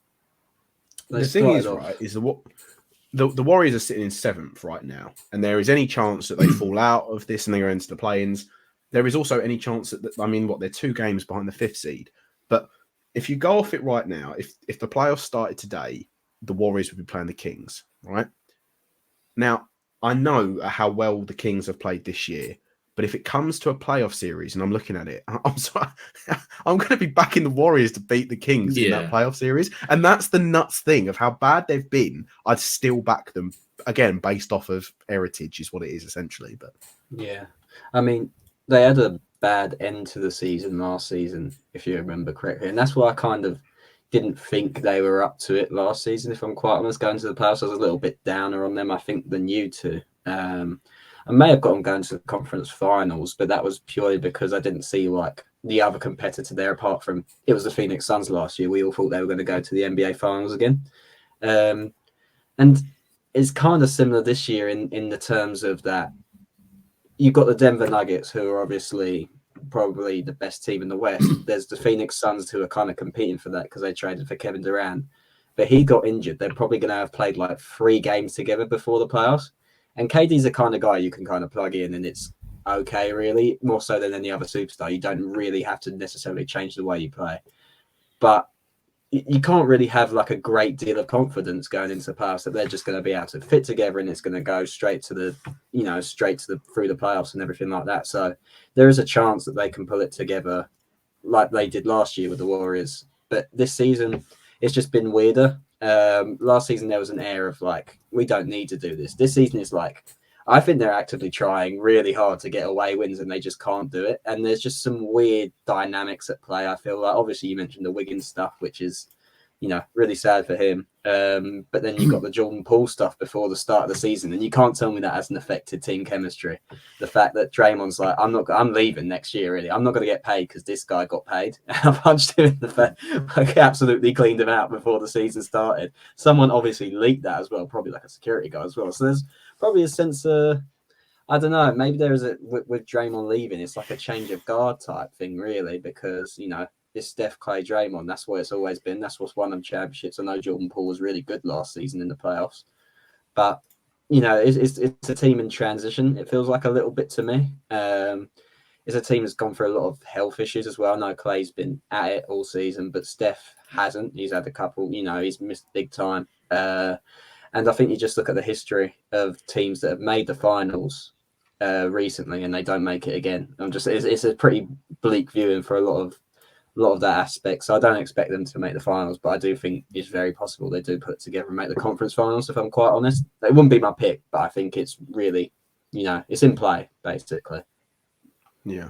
The thing is, right, is the Warriors are sitting in 7th right now, and there is any chance that they fall out of this and they go into the play-ins. There is also any chance that they're 2 games behind the 5th seed. But if you go off it right now, if the playoffs started today, the Warriors would be playing the Kings, right? Now, I know how well the Kings have played this year, but if it comes to a playoff series and I'm looking at it, I'm going to be backing the Warriors to beat the Kings in that playoff series. And that's the nuts thing of how bad they've been. I'd still back them, again, based off of heritage is what it is, essentially. But yeah, I mean, they had a bad end to the season last season, if you remember correctly. And that's why I kind of didn't think they were up to it last season, if I'm quite honest. Going to the playoffs, I was a little bit downer on them, I think, than you two. I may have got them going to the conference finals, but that was purely because I didn't see like the other competitor there, apart from it was the Phoenix Suns last year. We all thought they were going to go to the NBA finals again. And it's kind of similar this year in the terms of that you've got the Denver Nuggets, who are obviously probably the best team in the West. There's the Phoenix Suns, who are kind of competing for that because they traded for Kevin Durant. But he got injured. They're probably going to have played like 3 games together before the playoffs. And KD's the kind of guy you can kind of plug in and it's okay, really, more so than any other superstar. You don't really have to necessarily change the way you play. But you can't really have like a great deal of confidence going into the playoffs that they're just going to be able to fit together and it's going to go straight to the through the playoffs and everything like that. So there is a chance that they can pull it together like they did last year with the Warriors. But this season, it's just been weirder. Last season, there was an air of like, we don't need to do this. This season is like, I think they're actively trying really hard to get away wins and they just can't do it. And there's just some weird dynamics at play. I feel like, obviously you mentioned the Wiggins stuff, which is, really sad for him. But then you've got the Jordan Poole stuff before the start of the season. And you can't tell me that hasn't affected team chemistry. The fact that Draymond's like, I'm leaving next year, really. I'm not going to get paid because this guy got paid. I punched him in the face. Like, absolutely cleaned him out before the season started. Someone obviously leaked that as well, probably like a security guy as well. So there's probably a sense of, I don't know, maybe there is with Draymond leaving, it's like a change of guard type thing, really, because, it's Steph, Clay, Draymond. That's what it's always been. That's what's won them championships. I know Jordan Poole was really good last season in the playoffs, but it's a team in transition. It feels like a little bit to me. It's a team that's gone through a lot of health issues as well. I know Clay's been at it all season, but Steph hasn't. He's had a couple. He's missed big time. And I think you just look at the history of teams that have made the finals recently and they don't make it again. It's a pretty bleak viewing for a lot of that aspect. So I don't expect them to make the finals, but I do think it's very possible they do put it together and make the conference finals, if I'm quite honest. It wouldn't be my pick, but I think it's really, it's in play, basically. Yeah.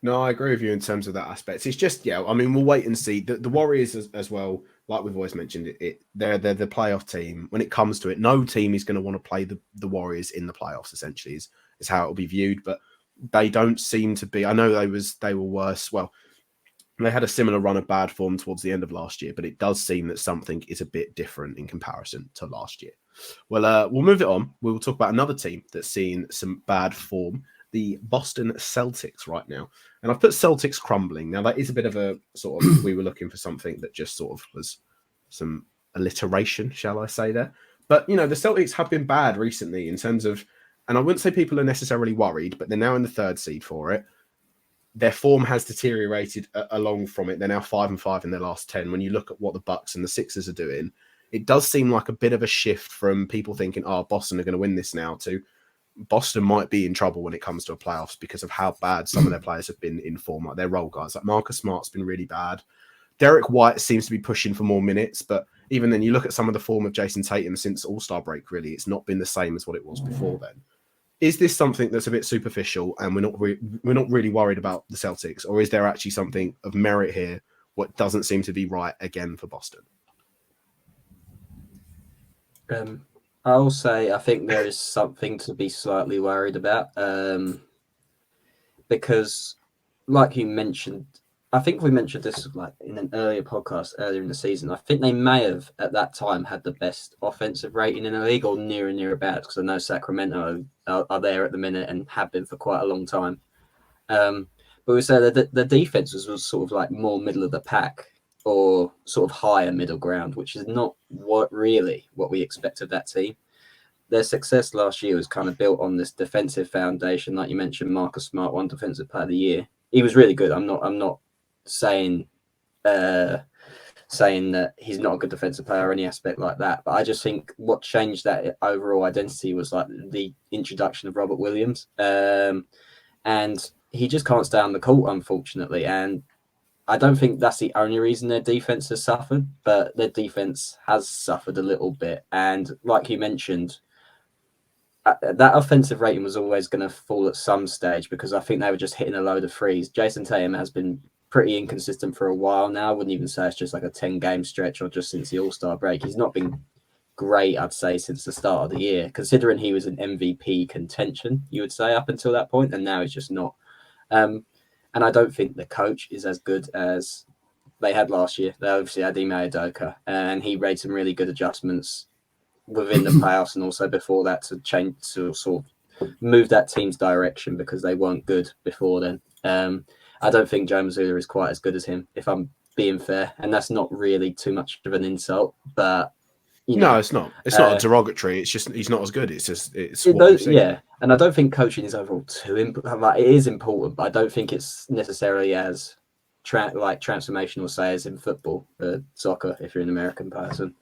No, I agree with you in terms of that aspect. It's just, we'll wait and see. The Warriors as well, like we've always mentioned, they're the playoff team. When it comes to it, no team is going to want to play the Warriors in the playoffs, essentially, is how it will be viewed. But they don't seem to be. I know they were worse. Well, they had a similar run of bad form towards the end of last year, but it does seem that something is a bit different in comparison to last year. Well, we'll move it on. We will talk about another team that's seen some bad form, the Boston Celtics right now. And I've put Celtics Crumbling. Now, that is a bit of a sort of, we were looking for something that just sort of was some alliteration, shall I say there. But, the Celtics have been bad recently in terms of, and I wouldn't say people are necessarily worried, but they're now in the 3rd seed for it. Their form has deteriorated along from it. They're now 5-5 in their last 10. When you look at what the Bucks and the Sixers are doing, it does seem like a bit of a shift from people thinking, Boston are going to win this now, to Boston might be in trouble when it comes to a playoffs because of how bad some of their players have been in form, like their role guys. Like Marcus Smart's been really bad. Derek White seems to be pushing for more minutes, but even then, you look at some of the form of Jason Tatum since All-Star break, really, it's not been the same as what it was before then. Is this something that's a bit superficial and we're not really worried about the Celtics, or is there actually something of merit here, what doesn't seem to be right again for Boston? I'll say I think there is something to be slightly worried about because, like you mentioned, I think we mentioned this like in an earlier podcast earlier in the season. I think they may have at that time had the best offensive rating in the league, or near about, because I know Sacramento are there at the minute and have been for quite a long time. But we say that the defense was sort of like more middle of the pack, or sort of higher middle ground, which is not what we expect of that team. Their success last year was kind of built on this defensive foundation. Like you mentioned, Marcus Smart won Defensive Player of the Year. He was really good. I'm not saying that he's not a good defensive player or any aspect like that. But I just think what changed that overall identity was like the introduction of Robert Williams. And he just can't stay on the court, unfortunately. And I don't think that's the only reason their defense has suffered, but their defense has suffered a little bit. And like you mentioned, that offensive rating was always going to fall at some stage because I think they were just hitting a load of threes. Jason Tatum has been pretty inconsistent for a while now. I wouldn't even say it's just like a 10-game stretch or just since the All-Star break. He's not been great, I'd say, since the start of the year, considering he was an MVP contention, you would say, up until that point, and now he's just not. And I don't think the coach is as good as they had last year. They obviously had Ime Udoka, and he made some really good adjustments within the playoffs and also before that to change, to sort of move that team's direction because they weren't good before then. I don't think Joe Mazzulla is quite as good as him, if I'm being fair, and that's not really too much of an insult, but no, it's not. It's not a derogatory. It's just he's not as good. It's just yeah. And I don't think coaching is overall too important. Like, it is important, but I don't think it's necessarily as transformational, say, as in football, soccer, if you're an American person.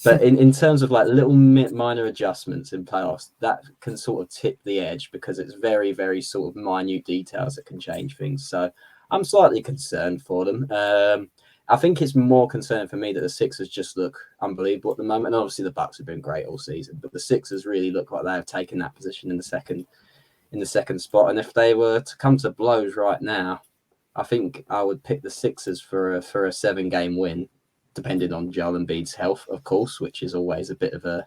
But in terms of like little minor adjustments in playoffs, that can sort of tip the edge because it's very, very sort of minute details that can change things. So I'm slightly concerned for them. I think it's more concerned for me that the Sixers just look unbelievable at the moment. And obviously the Bucks have been great all season, but the Sixers really look like they have taken that position in the second spot. And if they were to come to blows right now, I think I would pick the Sixers for a 7-game win, depending on Joel Embiid's health, of course, which is always a bit of a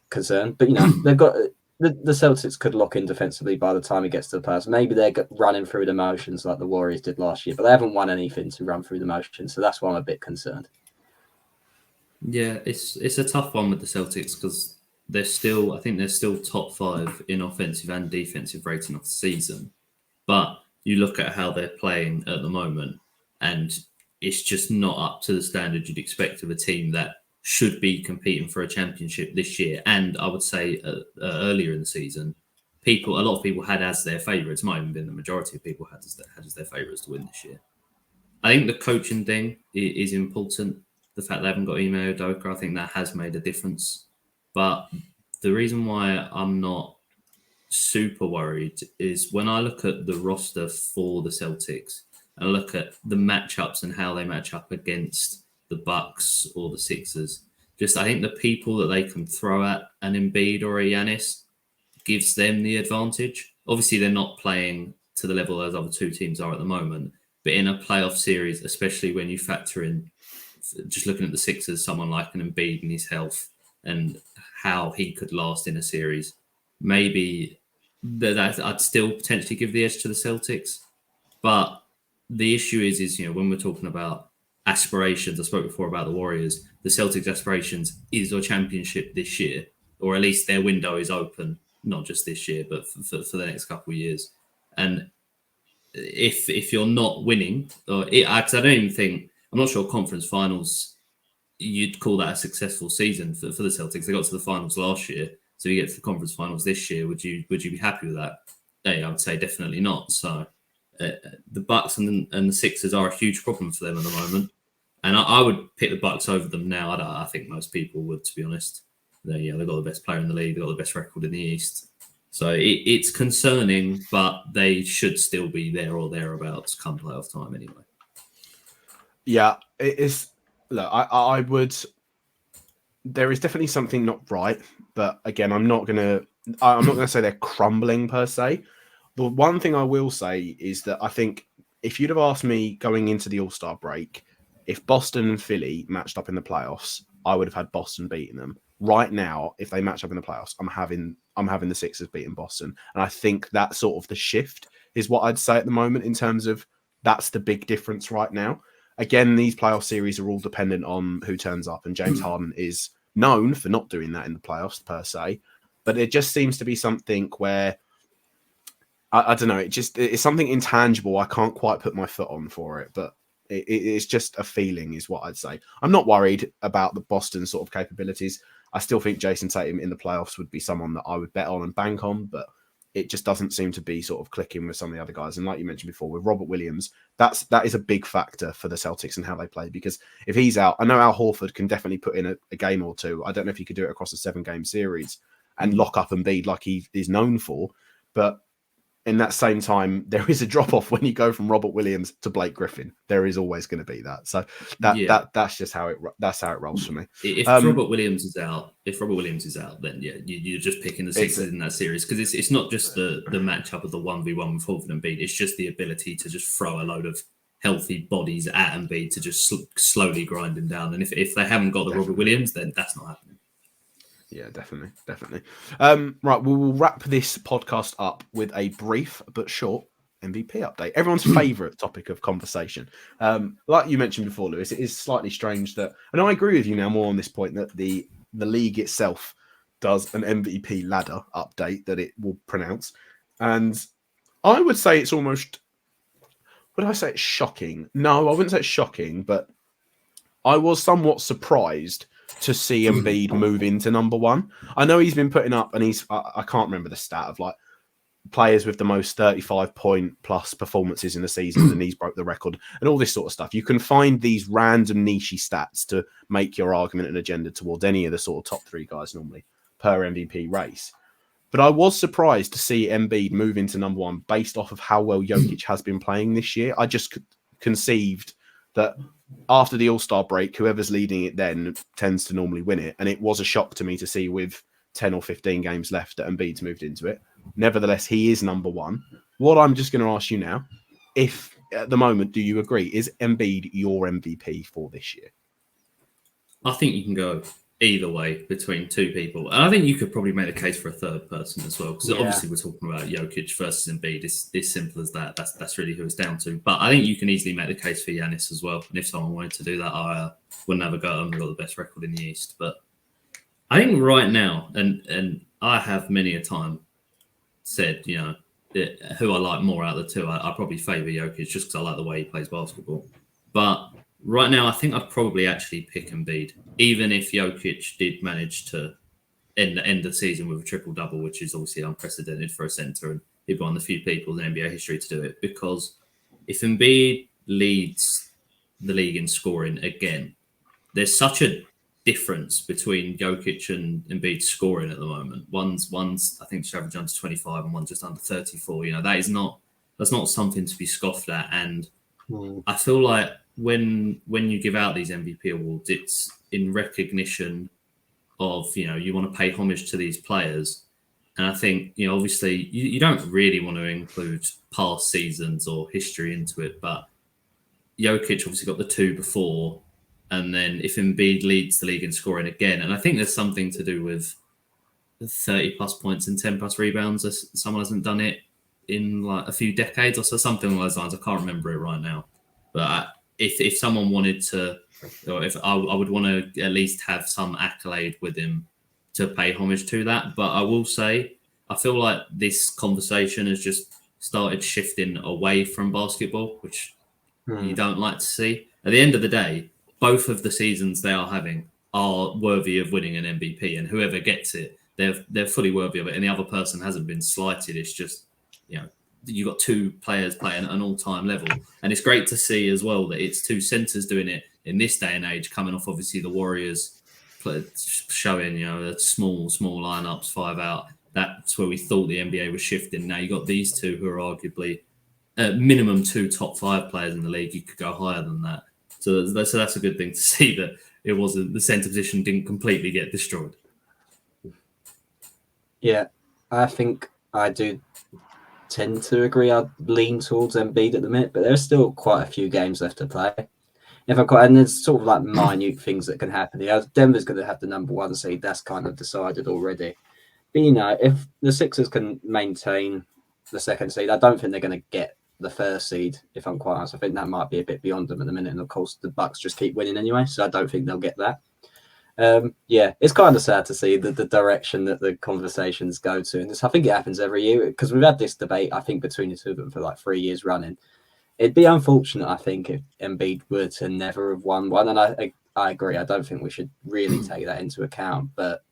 concern. But they've got. The Celtics could lock in defensively by the time it gets to the playoffs. Maybe they're running through the motions like the Warriors did last year, but they haven't won anything to run through the motions. So that's why I'm a bit concerned. Yeah, it's a tough one with the Celtics because they're still top 5 in offensive and defensive rating of the season. But you look at how they're playing at the moment, and it's just not up to the standard you'd expect of a team that should be competing for a championship this year. And I would say earlier in the season, a lot of people had as their favourites, might even been the majority of people had as their favourites to win this year. I think the coaching thing is important. The fact they haven't got Ime Udoka, I think that has made a difference. But the reason why I'm not super worried is when I look at the roster for the Celtics and look at the matchups and how they match up against the Bucks or the Sixers. I think the people that they can throw at an Embiid or a Giannis gives them the advantage. Obviously, they're not playing to the level those other two teams are at the moment. But in a playoff series, especially when you factor in just looking at the Sixers, someone like an Embiid and his health and how he could last in a series, maybe that I'd still potentially give the edge to the Celtics. But the issue is when we're talking about aspirations, I spoke before about the Warriors. The Celtics' aspirations is a championship this year, or at least their window is open, not just this year, but for the next couple of years. And if you're not winning, I don't even think, I'm not sure conference finals you'd call that a successful season for the Celtics. They got to the finals last year, so you get to the conference finals this year. Would you be happy with that? I would say definitely not. So the Bucks and the Sixers are a huge problem for them at the moment, and I would pick the Bucks over them now. I think most people would, to be honest. They've got the best player in the league. They've got the best record in the East. So it's concerning, but they should still be there or thereabouts come playoff time anyway. Yeah, it is. Look, I would. There is definitely something not right, but again, I'm not gonna say they're crumbling per se. The one thing I will say is that I think if you'd have asked me going into the All-Star break, if Boston and Philly matched up in the playoffs, I would have had Boston beating them. Right now, if they match up in the playoffs, I'm having the Sixers beating Boston, and I think that sort of the shift is what I'd say at the moment in terms of that's the big difference right now. Again, these playoff series are all dependent on who turns up, and James Harden is known for not doing that in the playoffs per se. But it just seems to be something where I don't know. It's something intangible. I can't quite put my foot on for it, but it's just a feeling, is what I'd say. I'm not worried about the Boston sort of capabilities. I still think Jason Tatum in the playoffs would be someone that I would bet on and bank on, but it just doesn't seem to be sort of clicking with some of the other guys. And like you mentioned before, with Robert Williams, that is a big factor for the Celtics and how they play. Because if he's out, I know Al Horford can definitely put in a game or two. I don't know if he could do it across a 7-game series and lock up Embiid like he is known for. But in that same time, there is a drop-off when you go from Robert Williams to Blake Griffin. There is always going to be that. So that's just how it rolls for me. If Robert Williams is out, then you're just picking the Sixers in that series, because it's not just the matchup of the 1v1 with Horford and Embiid. It's just the ability to just throw a load of healthy bodies at Embiid to just slowly grind him down. And if they haven't got the Robert Williams, then that's not happening. Yeah, definitely. Right, we will wrap this podcast up with a brief but short MVP update. Everyone's favourite topic of conversation. Like you mentioned before, Lewis, it is slightly strange that, and I agree with you now more on this point, that the league itself does an MVP ladder update that it will pronounce. And I would say it's almost, would I say it's shocking? No, I wouldn't say it's shocking, but I was somewhat surprised to see Embiid move into number one. I know he's been putting up, and I can't remember the stat of like players with the most 35-point plus performances in the season, and he's broke the record and all this sort of stuff. You can find these random niche stats to make your argument and agenda towards any of the sort of top 3 guys normally per MVP race. But I was surprised to see Embiid move into number one based off of how well Jokic has been playing this year. I just conceived that after the All-Star break, whoever's leading it then tends to normally win it. And it was a shock to me to see with 10 or 15 games left that Embiid's moved into it. Nevertheless, he is number one. What I'm just going to ask you now, if at the moment, do you agree? Is Embiid your MVP for this year? I think you can go either way between 2 people. And I think you could probably make the case for a third person as well, because obviously we're talking about Jokic versus Embiid. It's simple as that. That's really who it's down to. But I think you can easily make the case for Giannis as well. And if someone wanted to do that, I wouldn't have a go at them. They've got the best record in the East. But I think right now, and I have many a time said, who I like more out of the 2, I probably favour Jokic just because I like the way he plays basketball. But right now, I think I'd probably actually pick Embiid, even if Jokic did manage to end the season with a triple-double, which is obviously unprecedented for a centre, and he'd be one of the few people in NBA history to do it. Because if Embiid leads the league in scoring again, there's such a difference between Jokic and Embiid scoring at the moment. One's I think average under 25 and one's just under 34. That's not something to be scoffed at. And I feel like when you give out these MVP awards, it's in recognition of, you want to pay homage to these players. And I think, obviously you don't really want to include past seasons or history into it, but Jokic obviously got the 2 before. And then if Embiid leads the league in scoring again, and I think there's something to do with 30 plus points and 10 plus rebounds. Someone hasn't done it in like a few decades or so, something along those lines. I can't remember it right now. But if someone wanted to, or if I would want to at least have some accolade with him to pay homage to that. But I will say, I feel like this conversation has just started shifting away from basketball, which you don't like to see. At the end of the day, both of the seasons they are having are worthy of winning an MVP, and whoever gets it, they're fully worthy of it. And the other person hasn't been slighted. It's just, you got two players playing at an all-time level, and it's great to see as well that it's two centers doing it in this day and age, coming off obviously the Warriors showing the small lineups, 5 out. That's where we thought the NBA was shifting. Now you got these two who are arguably at minimum 2 top 5 players in the league. You could go higher than that. So that's a good thing to see, that it wasn't, the center position didn't completely get destroyed. Yeah, I think I do tend to agree. I'd lean towards Embiid at the minute, but there's still quite a few games left to play. And there's sort of like minute things that can happen. Denver's going to have the number 1 seed. That's kind of decided already. But, if the Sixers can maintain the 2nd seed, I don't think they're going to get the 1st seed, if I'm quite honest. I think that might be a bit beyond them at the minute. And, of course, the Bucks just keep winning anyway, so I don't think they'll get that. It's kind of sad to see the direction that the conversations go to. And I think it happens every year, because we've had this debate, I think, between the two of them for like 3 years running. It'd be unfortunate, I think, if Embiid were to never have won one. And I agree. I don't think we should really take that into account. But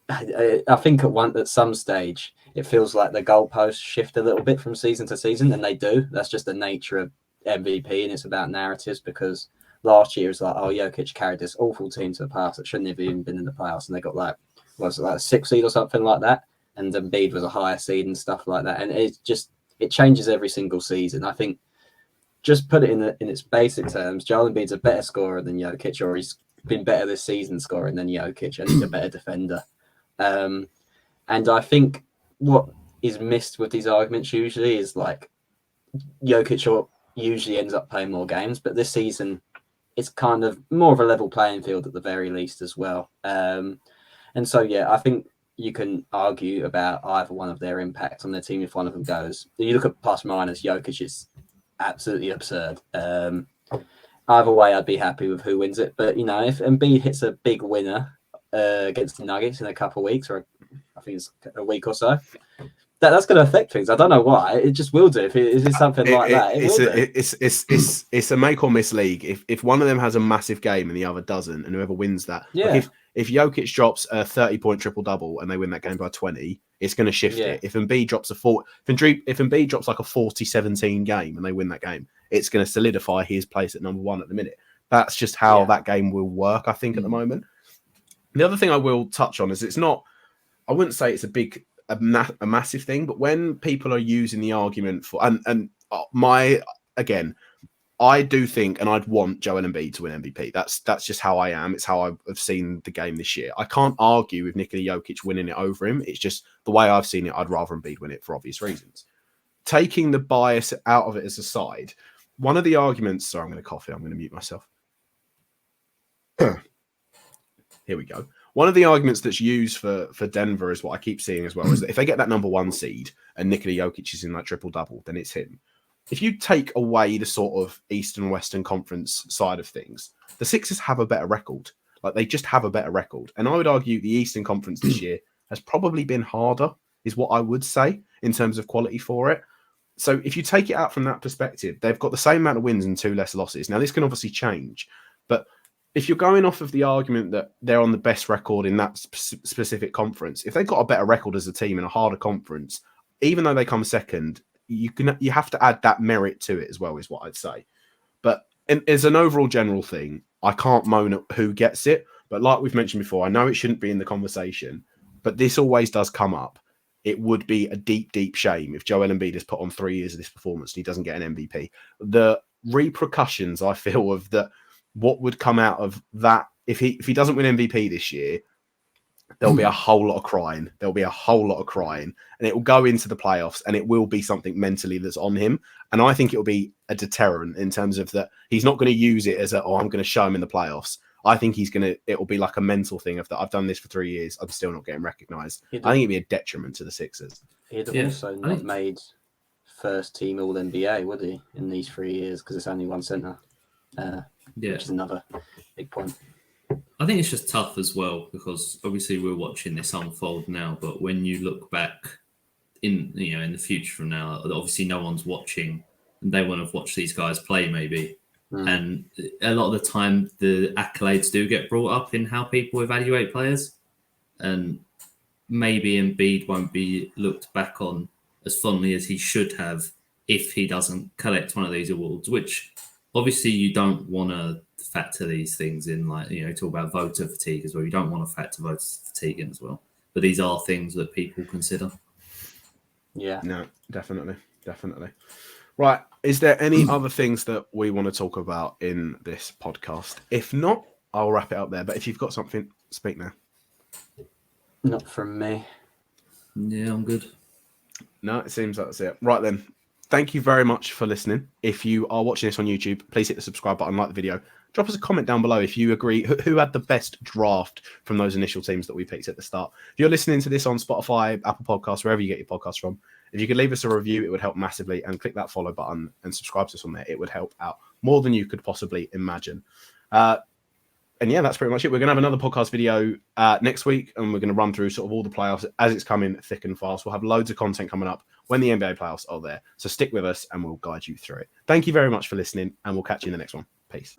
I think at some stage, it feels like the goalposts shift a little bit from season to season, and they do. That's just the nature of MVP, and it's about narratives, because last year it was like, Jokic carried this awful team to the playoffs that shouldn't have even been in the playoffs, and they got like a 6th seed or something like that, and Embiid was a higher seed and stuff like that, and it changes every single season. I think just put it in its basic terms, Joel Embiid's a better scorer than Jokic, or he's been better this season scoring than Jokic, and he's a better defender. And I think what is missed with these arguments usually is like Jokic usually ends up playing more games, but this season it's kind of more of a level playing field at the very least as well. And so, I think you can argue about either one of their impact on their team if one of them goes. You look at plus minus, Jokic is absolutely absurd. Either way, I'd be happy with who wins it. But, if Embiid hits a big winner against the Nuggets in a couple of weeks, or I think it's a week or so, that's going to affect things. I don't know why. It just will do. If it's something like that, it's a make or miss league. If one of them has a massive game and the other doesn't, and whoever wins that, like if Jokic drops a 30-point triple double and they win that game by 20, it's going to shift it. If Embiid drops if Embiid drops like a 40-17 game and they win that game, it's going to solidify his place at number 1 at the minute. That's just how that game will work, I think, at the moment. The other thing I will touch on is I wouldn't say it's a massive thing, but when people are using the argument for I do think, and I'd want Joel Embiid to win MVP. That's just how I am. It's how I've seen the game this year. I can't argue with Nikola Jokic winning it over him. It's just the way I've seen it. I'd rather Embiid win it for obvious reasons. Taking the bias out of it as a side, one of the arguments. Sorry, I'm going to cough here. I'm going to mute myself. Here we go. One of the arguments that's used for Denver is what I keep seeing as well, is that if they get that number 1 seed and Nikola Jokic is in that triple-double, then it's him. If you take away the sort of Eastern Western Conference side of things, the Sixers have a better record. Like, they just have a better record. And I would argue the Eastern Conference this year has probably been harder, is what I would say, in terms of quality for it. So if you take it out from that perspective, they've got the same amount of wins and 2 less losses. Now, this can obviously change, but if you're going off of the argument that they're on the best record in that specific conference, if they've got a better record as a team in a harder conference, even though they come second, you have to add that merit to it as well, is what I'd say. But as an overall general thing, I can't moan at who gets it. But like we've mentioned before, I know it shouldn't be in the conversation, but this always does come up. It would be a deep, deep shame if Joel Embiid has put on 3 years of this performance and he doesn't get an MVP. The repercussions, I feel, of that, what would come out of that if he doesn't win MVP this year, there'll be a whole lot of crying. And it will go into the playoffs, and it will be something mentally that's on him. And I think it will be a deterrent in terms of that he's not going to use it as I'm going to show him in the playoffs. I think it will be like a mental thing of that. I've done this for 3 years. I'm still not getting recognised. I think it'd be a detriment to the Sixers. He'd have also not made first team All NBA, would he, in these 3 years? Because it's only one centre. Which is another big point. I think it's just tough as well because obviously we're watching this unfold now, but when you look back in the future from now, obviously no one's watching and they want to watch these guys play maybe. And a lot of the time the accolades do get brought up in how people evaluate players, and maybe Embiid won't be looked back on as fondly as he should have if he doesn't collect one of these awards, which obviously you don't want to factor these things in, like, talk about voter fatigue as well. You don't want to factor voter fatigue in as well. But these are things that people consider. Yeah. No, definitely. Right. Is there any other things that we want to talk about in this podcast? If not, I'll wrap it up there. But if you've got something, speak now. Not from me. Yeah, I'm good. No, it seems like that's it. Right then. Thank you very much for listening. If you are watching this on YouTube, please hit the subscribe button, like the video. Drop us a comment down below if you agree. Who had the best draft from those initial teams that we picked at the start? If you're listening to this on Spotify, Apple Podcasts, wherever you get your podcasts from, if you could leave us a review, it would help massively. And click that follow button and subscribe to us on there. It would help out more than you could possibly imagine. And yeah, that's pretty much it. We're going to have another podcast video next week, and we're going to run through sort of all the playoffs as it's coming thick and fast. We'll have loads of content coming up when the NBA playoffs are there. So stick with us, and we'll guide you through it. Thank you very much for listening, and we'll catch you in the next one. Peace.